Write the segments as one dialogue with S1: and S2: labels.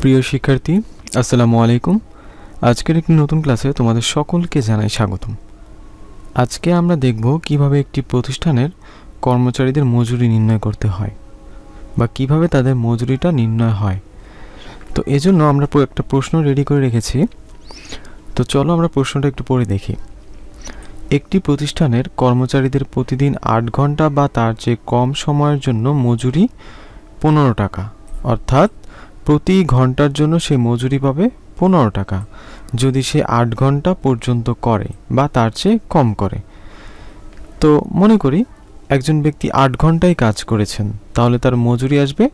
S1: প্রিয় শিক্ষার্থী, আসসালামু আলাইকুম। আজকের একটি নতুন ক্লাসে তোমাদের সকলকে জানাই স্বাগতম। আজকে আমরা দেখব কিভাবে একটি প্রতিষ্ঠানের কর্মচারীদের মজুরি নির্ণয় করতে হয় বা কিভাবে তাদের মজুরিটা নির্ণয় হয়। তো এজন্য আমরা একটা প্রশ্ন রেডি করে রেখেছি। তো চলো আমরা প্রশ্নটা একটু পড়ে দেখি। একটি প্রতিষ্ঠানের কর্মচারীদের প্রতিদিন 8 ঘন্টা বা তার চেয়ে কম সময়ের জন্য মজুরি 15 টাকা, অর্থাৎ প্রতি ঘন্টার জন্য সে মজুরি পাবে 15 টাকা যদি সে 8 ঘন্টা পর্যন্ত করে বা তার চেয়ে কম করে। তো মনে করি একজন ব্যক্তি 8 ঘন্টায় কাজ করেছেন, তাহলে তার মজুরি আসবে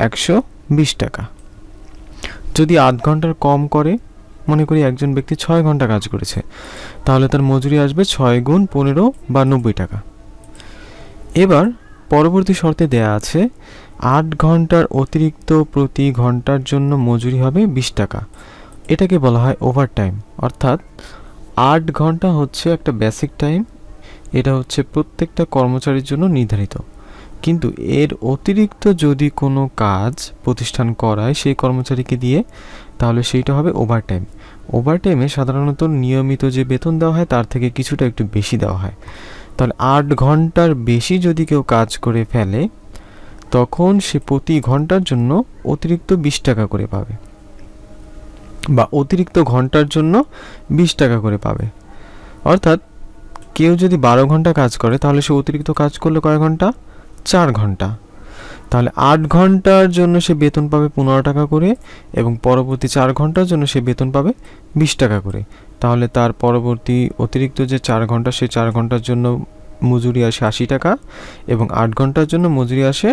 S1: 120 টাকা। যদি 8 ঘন্টার কম করে, মনে করি একজন ব্যক্তি 6 ঘন্টা কাজ করেছে, তাহলে তার মজুরি আসবে 6 গুণ 15 বা 90 টাকা। এবার পরবর্তী শর্তে দেয়া আছে 8 ঘন্টার অতিরিক্ত প্রতি ঘন্টার জন্য মজুরি হবে 20 টাকা। এটাকে বলা হয় ওভারটাইম, অর্থাৎ 8 ঘন্টা হচ্ছে একটা বেসিক টাইম, এটা হচ্ছে প্রত্যেকটা কর্মচারীর জন্য নির্ধারিত। কিন্তু এর অতিরিক্ত যদি কোনো কাজ প্রতিষ্ঠান করায় সেই কর্মচারীকে দিয়ে, তাহলে সেইটা হবে ওভারটাইম। ওভারটাইমে সাধারণত নিয়মিত যে বেতন দেওয়া হয় তার থেকে কিছুটা একটু বেশি দেওয়া হয়। তাহলে 8 ঘন্টার বেশি যদি কেউ কাজ করে ফেলে, তখন সে প্রতি ঘন্টার জন্য অতিরিক্ত 20 টাকা করে পাবে, বা অতিরিক্ত ঘন্টার জন্য 20 টাকা করে পাবে। অর্থাৎ কেউ যদি 12 ঘন্টা কাজ করে, তাহলে সে অতিরিক্ত কাজ করলে কয় ঘন্টা? 4 ঘন্টা। তাহলে 8 ঘন্টার জন্য সে বেতন পাবে 15 টাকা করে, এবং পরবর্তী 4 ঘন্টার জন্য সে বেতন পাবে 20 টাকা করে। তাহলে তার পরবর্তী অতিরিক্ত যে 4 ঘন্টা, সে 4 ঘন্টার জন্য মজুরি আসে 80 টাকা, এবং 8 ঘন্টার জন্য মজুরি আসে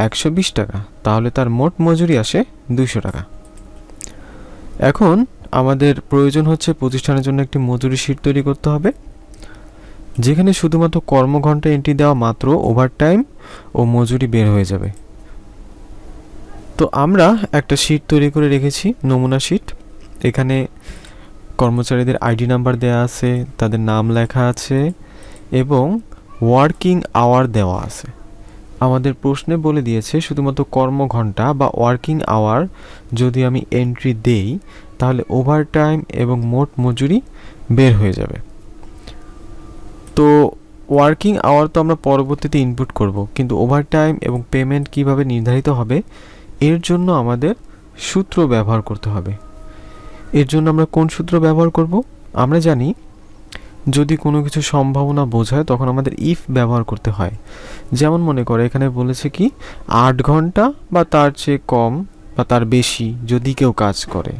S1: 120 টাকা। তাহলে তার মোট মজুরি আসে 200 টাকা। এখন আমাদের প্রয়োজন হচ্ছে প্রতিষ্ঠানের জন্য একটি মজুরি শীট তৈরি করতে হবে, যেখানে শুধুমাত্র কর্মঘণ্টা এন্ট্রি দেওয়া মাত্র ওভারটাইম ও মজুরি বের হয়ে যাবে। তো আমরা একটা শীট তৈরি করে রেখেছি, নমুনা শীট। এখানে কর্মচারীদের আইডি নাম্বার দেওয়া আছে, তাদের নাম লেখা আছে এবং ওয়ার্কিং আওয়ার দেওয়া আছে। আমাদের প্রশ্নে বলে দিয়েছে শুধুমাত্র কর্মঘণ্টা বা ওয়ার্কিং আওয়ার যদি আমি এন্ট্রি দেই, তাহলে ওভারটাইম এবং মোট মজুরি বের হয়ে যাবে। তো ওয়ার্কিং আওয়ার তো আমরা পরবর্তীতে ইনপুট করব, কিন্তু ওভারটাইম এবং পেমেন্ট কিভাবে নির্ধারিত হবে এর জন্য আমাদের সূত্র ব্যবহার করতে হবে। এর জন্য আমরা কোন সূত্র ব্যবহার করব? আমরা জানি যদি কোনো কিছু সম্ভাবনা বোঝায় তখন আমাদের ইফ ব্যবহার করতে হয়। যেমন মনে করে এখানে বলেছে কি 8 ঘন্টা বা তার চেয়ে কম বা তার বেশি যদি কেউ কাজ করে,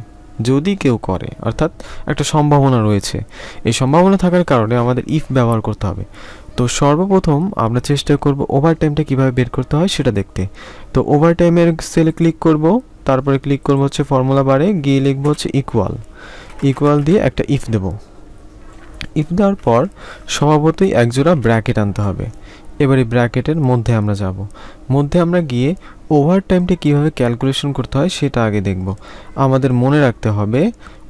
S1: অর্থাৎ একটা সম্ভাবনা রয়েছে। এই সম্ভাবনা থাকার কারণে আমাদের ইফ ব্যবহার করতে হবে। তো সর্বপ্রথম আমরা চেষ্টা করব ওভারটাইমটা কিভাবে বের করতে হয় সেটা দেখতে। তো ওভারটাইমের সেলে ক্লিক করব, তারপরে ক্লিক করব হচ্ছে ফর্মুলা বারে, গিয়ে লিখব হচ্ছে ইকুয়াল দিয়ে একটা ইফ দেব। ইফ দেওয়ার পর স্বভাবতই একজোড়া ব্র্যাকেট আনতে হবে। এবার এই ব্র্যাকেটের মধ্যে আমরা যাব, মধ্যে আমরা গিয়ে ওভারটাইমটা কীভাবে ক্যালকুলেশন করতে হয় সেটা আগে দেখব। আমাদের মনে রাখতে হবে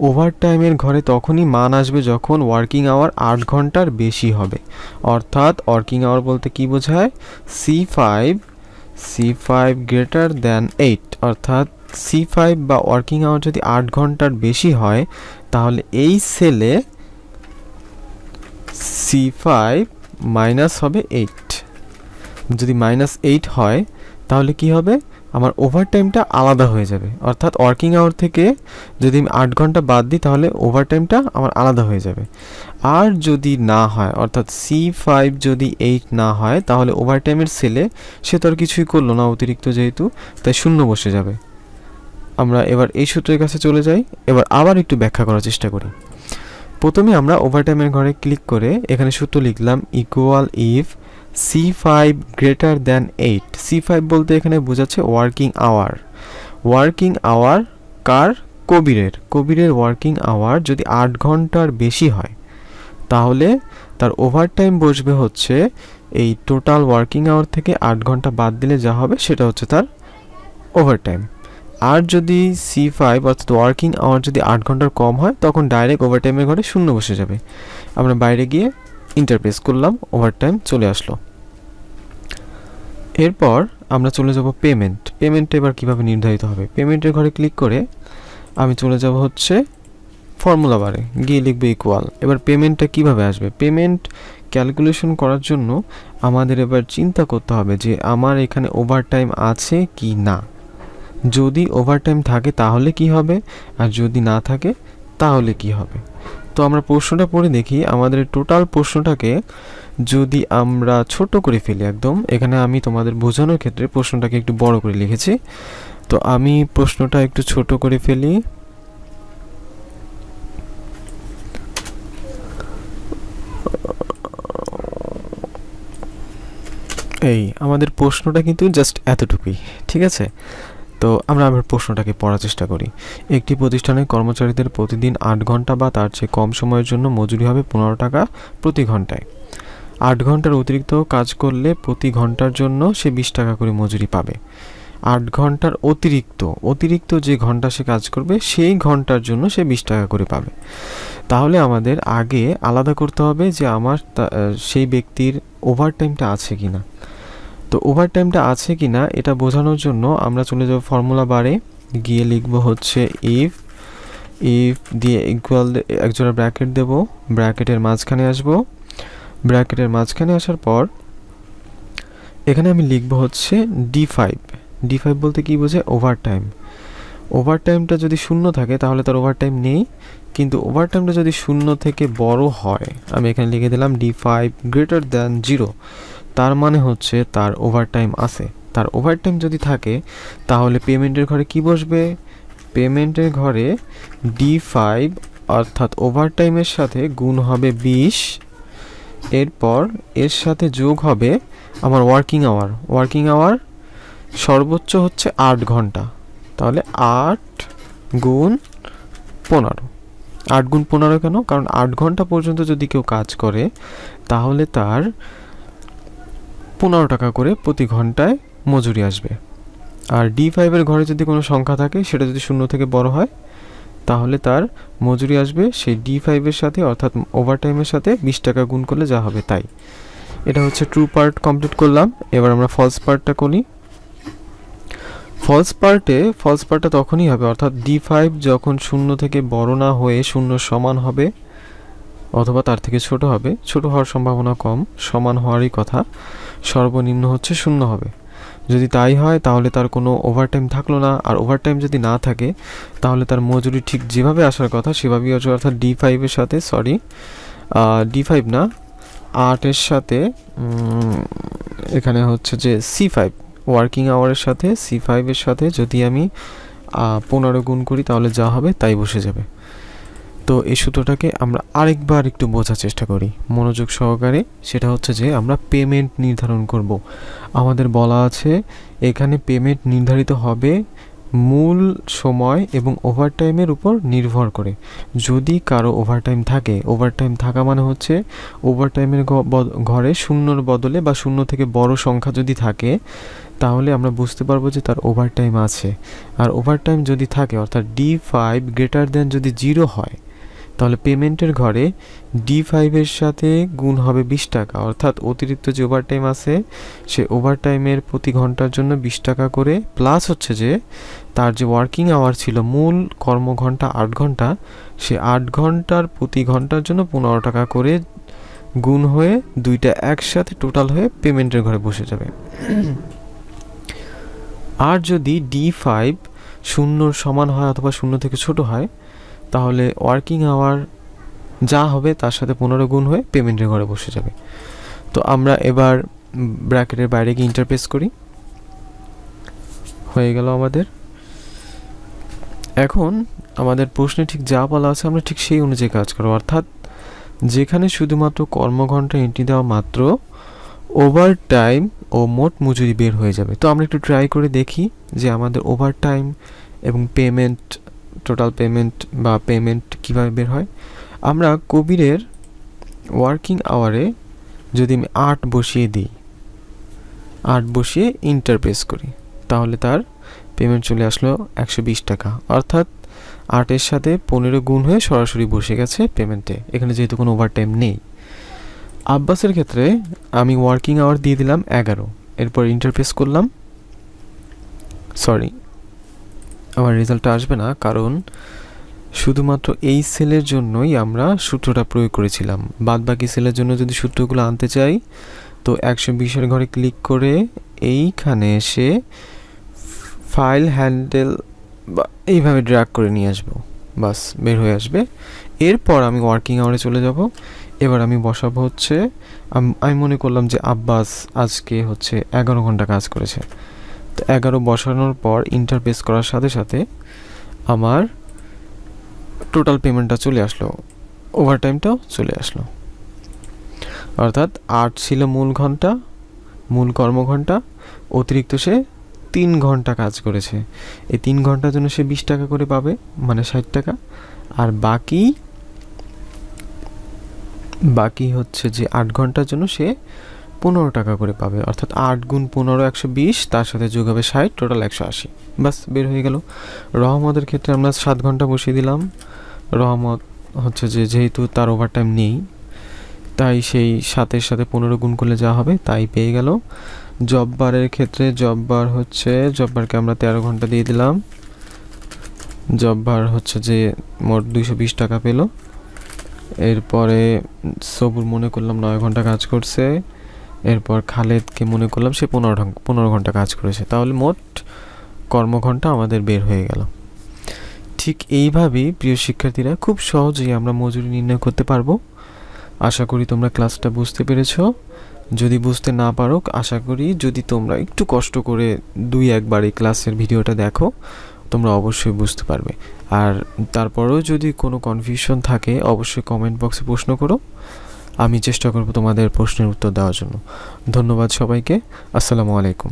S1: ওভারটাইমের ঘরে তখনই মান আসবে যখন ওয়ার্কিং আওয়ার 8 ঘন্টার বেশি হবে। অর্থাৎ ওয়ার্কিং আওয়ার বলতে কি বোঝায়? C5 গ্রেটার দ্যান 8, অর্থাৎ C5 বা ওয়ার্কিং আওয়ার যদি 8 ঘন্টার বেশি হয়, তাহলে এই সেলে C5 মাইনাস হবে 8। যদি -8 হয় তাহলে কি হবে? আমার ওভারটাইমটা আলাদা হয়ে যাবে। অর্থাৎ ওয়ার্কিং আওয়ার থেকে যদি আমি 8 ঘন্টা বাদ দিই, তাহলে ওভারটাইমটা আমার আলাদা হয়ে যাবে। আর যদি না হয়, অর্থাৎ C5 যদি 8 না হয়, তাহলে ওভারটাইমের সেলে সে তো আর কিছুই করলো না অতিরিক্ত, যেহেতু তাই শূন্য বসে যাবে। আমরা এবার এই সূত্রের কাছে চলে যাই। এবার আবার একটু ব্যাখ্যা করার চেষ্টা করি। প্রথমে আমরা ওভারটাইমের ঘরে ক্লিক করে এখানে সূত্র লিখলাম equal if C5 greater than 8। C5 বলতে এখানে বোঝাচ্ছে ওয়ার্কিং আওয়ার কার? কবিরের ওয়ার্কিং আওয়ার যদি 8 ঘন্টার বেশি হয়, তাহলে তার ওভারটাইম বসবে হচ্ছে এই টোটাল ওয়ার্কিং আওয়ার থেকে 8 ঘন্টা বাদ দিলে যা হবে সেটা হচ্ছে তার ওভারটাইম। আর যদি C5 অর্থাৎ ওয়ার্কিং আওয়ার যদি 8 ঘন্টার কম হয়, তখন ডাইরেক্ট ওভারটাইমের ঘরে শূন্য বসে যাবে। আমরা বাইরে গিয়ে ইন্টার প্রেস করলাম, ওভারটাইম চলে আসলো। এরপর আমরা চলে যাব পেমেন্ট এবার কিভাবে নির্ধারিত হবে। পেমেন্টের ঘরে ক্লিক করে আমি চলে যাব হচ্ছে ফর্মুলা বারে, গিয়ে লিখবে ইকুয়াল। এবার পেমেন্টটা কিভাবে আসবে, পেমেন্ট ক্যালকুলেশন করার জন্য আমাদের এবার চিন্তা করতে হবে যে আমার এখানে ওভারটাইম আছে কি না। যদি ওভারটাইম থাকে তাহলে কি হবে, আর যদি না থাকে তাহলে কি হবে। তো আমরা প্রশ্নটা পড়ে দেখি। আমাদের টোটাল প্রশ্নটাকে যদি আমরা ছোট করে ফেলি একদম, এখানে আমি তোমাদের বোঝানোর ক্ষেত্রে প্রশ্নটাকে একটু বড় করে লিখেছি, তো আমি প্রশ্নটা একটু ছোট করে ফেলি। এই আমাদের প্রশ্নটা কিন্তু জাস্ট এতটুকুই, ঠিক আছে। তো আমরা আবার প্রশ্নটাকে পড়ার চেষ্টা করি। একটি প্রতিষ্ঠানের কর্মচারীদের প্রতিদিন 8 ঘন্টা বা তার চেয়ে কম সময়ের জন্য মজুরি হবে 15 টাকা প্রতি ঘন্টায়। 8 ঘন্টার অতিরিক্ত কাজ করলে প্রতি ঘন্টার জন্য সে 20 টাকা করে মজুরি পাবে। 8 ঘন্টার অতিরিক্ত যে ঘন্টা সে কাজ করবে সেই ঘন্টার জন্য সে 20 টাকা করে পাবে। তাহলে আমাদের আগে আলাদা করতে হবে যে আমার সেই ব্যক্তির ওভারটাইমটা আছে কিনা। তো ওভারটাইমটা আছে কিনা এটা বোঝানোর জন্য আমরা চলে যাব ফর্মুলা বারে, গিয়ে লিখব হচ্ছে ইফ দিয়ে ইকুয়াল একজোড়া ব্র্যাকেট দেব, ব্র্যাকেটের মাঝখানে আসব। ব্র্যাকেটের মাঝখানে আসার পর এখানে আমি লিখব হচ্ছে ডি5 বলতে কি বোঝায়, ওভারটাইমটা যদি শূন্য থাকে তাহলে তার ওভারটাইম নেই, কিন্তু ওভারটাইমটা যদি শূন্য থেকে বড় হয়, আমি এখানে লিখে দিলাম D5 গ্রেটার দ্যান 0, তার মানে হচ্ছে তার ওভারটাইম আছে। তার ওভারটাইম যদি থাকে তাহলে পেমেন্টের ঘরে কি বসবে, পেমেন্টের ঘরে D5 অর্থাৎ ওভারটাইমের সাথে গুণ হবে 20, এরপর এর সাথে যোগ হবে আমার ওয়ার্কিং আওয়ার সর্বোচ্চ হচ্ছে 8 ঘন্টা, তাহলে 8 গুণ 15। 8 গুণ 15 কেন, কারণ 8 ঘন্টা পর্যন্ত যদি কেউ কাজ করে তাহলে তার 15 টাকা করে প্রতি ঘন্টায় মজুরি আসবে। আর D5 এর ঘরে যদি কোনো সংখ্যা থাকে সেটা যদি শূন্য থেকে বড় হয় তাহলে তার মজুরি আসবে সেই D5 এর সাথে, অর্থাৎ ওভারটাইমের সাথে 20 টাকা গুণ করলে যা হবে তাই। এটা হচ্ছে ট্রু পার্ট কমপ্লিট করলাম। এবার আমরা ফলস পার্টটা করি। ফলস পার্টটা তখনই হবে, অর্থাৎ D5 যখন শূন্য থেকে বড় না হয়ে শূন্য সমান হবে অথবা তার থেকে ছোট হবে, ছোট হওয়ার সম্ভাবনা কম, সমান হওয়ারই কথা, সর্বনিম্ন হচ্ছে 0 হবে। যদি তাই হয় তাহলে তার কোনো ওভারটাইম থাকলো না, আর ওভারটাইম যদি না থাকে তাহলে তার মজুরি ঠিক যেভাবে আসার কথা সেভাবেই আসবে, অর্থাৎ D5 এর সাথে D5 না 8 এর সাথে এখানে হচ্ছে যে C5 ওয়ার্কিং আওয়ারের সাথে C5 এর সাথে যদি আমি 15 গুণ করি তাহলে যা হবে তাই বসে যাবে। তো এই সূত্রটাকে আমরা আরেকবার একটু বোঝার চেষ্টা করি মনোযোগ সহকারে। সেটা হচ্ছে যে আমরা পেমেন্ট নির্ধারণ করব। আমাদের বলা আছে এখানে পেমেন্ট নির্ধারিত হবে মূল সময় এবং ওভারটাইমের উপর নির্ভর করে। যদি কারো ওভারটাইম থাকে, ওভারটাইম থাকা মানে হচ্ছে ওভারটাইমের ঘরে শূন্যর বদলে বা শূন্য থেকে বড় সংখ্যা যদি থাকে তাহলে আমরা বুঝতে পারবো যে তার ওভারটাইম আছে। আর ওভারটাইম যদি থাকে অর্থাৎ D5 গ্রেটার দ্যান যদি 0 হয় তাহলে পেমেন্টের ঘরে D5 এর সাথে গুণ হবে 20 টাকা, অর্থাৎ অতিরিক্ত যে ওভারটাইম আছে সে ওভারটাইমের প্রতি ঘন্টার জন্য 20 টাকা করে, প্লাস হচ্ছে যে তার যে ওয়ার্কিং আওয়ার ছিল মূল কর্মঘণ্টা 8 ঘন্টা, সে 8 ঘন্টার প্রতি ঘন্টার জন্য 15 টাকা করে গুণ হয়ে দুইটা একসাথে টোটাল হয়ে পেমেন্টের ঘরে বসে যাবে। আর যদি D5 শূন্যর সমান হয় অথবা শূন্য থেকে ছোট হয় তাহলে ওয়ার্কিং আওয়ার যা হবে তার সাথে 15 গুণ হয়ে পেমেন্টের ঘরে বসে যাবে। তো আমরা এবার ব্র্যাকেটের বাইরে গিয়ে ইন্টারপ্রেস করি, হয়ে গেল আমাদের। এখন আমাদের প্রশ্নে ঠিক যা বলা আছে আমরা ঠিক সেই অনুযায়ী কাজ করব, অর্থাৎ যেখানে শুধুমাত্র কর্মঘণ্টা এন্ট্রি দেওয়া মাত্র ওভারটাইম ও মোট মজুরি বের হয়ে যাবে। তো আমরা একটু ট্রাই করে দেখি যে আমাদের ওভারটাইম এবং পেমেন্ট, টোটাল পেমেন্ট বা পেমেন্ট কীভাবে বের হয়। আমরা কবিরের ওয়ার্কিং আওয়ারে যদি আমি 8 বসিয়ে দিই, 8 বসিয়ে ইন্টারপ্রেস করি তাহলে তার পেমেন্ট চলে আসলো 120 টাকা, অর্থাৎ 8 এর সাথে 15 গুণ হয়ে সরাসরি বসে গেছে পেমেন্টে, এখানে যেহেতু কোনো ওভারটাইম নেই। আব্বাসের ক্ষেত্রে আমি ওয়ার্কিং আওয়ার দিয়ে দিলাম 11, এরপর ইন্টারপ্রেস করলাম, সরি, আমার রেজাল্টটা আসবে না, কারণ শুধুমাত্র এই সেলের জন্যই আমরা সূত্রটা প্রয়োগ করেছিলাম। বাদ বাকি সেলের জন্য যদি সূত্রগুলো আনতে চাই তো 120-এর ঘরে ক্লিক করে এইখানে এসে ফাইল হ্যান্ডেল বা এইভাবে ড্র্যাগ করে নিয়ে আসবো, বাস বের হয়ে আসবে। এরপর আমি ওয়ার্কিং আওয়ারে চলে যাব। এবার আমি বসাবো হচ্ছে, আমি মনে করলাম যে আব্বাস আজকে হচ্ছে 11 ঘন্টা কাজ করেছে। তো 11 বসানোর পর ইন্টারফেস করার সাথে সাথে আমার টোটাল পেমেন্টটা চলে আসলো, ওভারটাইমটাও চলে আসলো। অর্থাৎ 8 ছিল মূল কর্মঘণ্টা, অতিরিক্ত সে 3 ঘন্টা কাজ করেছে। এই 3 ঘন্টার জন্য সে 20 টাকা করে পাবে, মানে 60 টাকা। আর বাকি হচ্ছে যে 8 ঘন্টার জন্য সে 15 টাকা করে পাবে। অর্থাৎ 8 গুণ 15 120, তার সাথে যোগ হবে 60, টোটাল 180। বাস বের হয়ে গেল। রহমতের ক্ষেত্রে আমরা 7 ঘন্টা বসিয়ে দিলাম। রহমত হচ্ছে যে যেহেতু তার ওভারটাইম নেই, তাই সেই 7-এর সাথে 15 গুণ করলে যা হবে তাই পেয়ে গেল। জববারের ক্ষেত্রে জববারকে আমরা 13 ঘন্টা দিয়ে দিলাম। জববার হচ্ছে যে মোট 220 টাকা পেল। এরপরে সবুর মনে করলাম 9 ঘন্টা কাজ করছে। এরপর খালেদকে মনে করলাম সে 15 ঘন্টা কাজ করেছে। তাহলে মোট কর্মঘণ্টা আমাদের বের হয়ে গেল। ঠিক এইভাবেই প্রিয় শিক্ষার্থীরা খুব সহজেই আমরা মজুরি নির্ণয় করতে পারবো। আশা করি তোমরা ক্লাসটা বুঝতে পেরেছো। যদি বুঝতে না পারো, আশা করি যদি তোমরা একটু কষ্ট করে 2-1 বার এই ক্লাসের ভিডিওটা দেখো, তোমরা অবশ্যই বুঝতে পারবে। আর তারপরেও যদি কোনো কনফিউশন থাকে অবশ্যই কমেন্ট বক্সে প্রশ্ন করো, আমি চেষ্টা করব তোমাদের প্রশ্নের উত্তর দেওয়ার জন্য। ধন্যবাদ সবাইকে। আসসালামু আলাইকুম।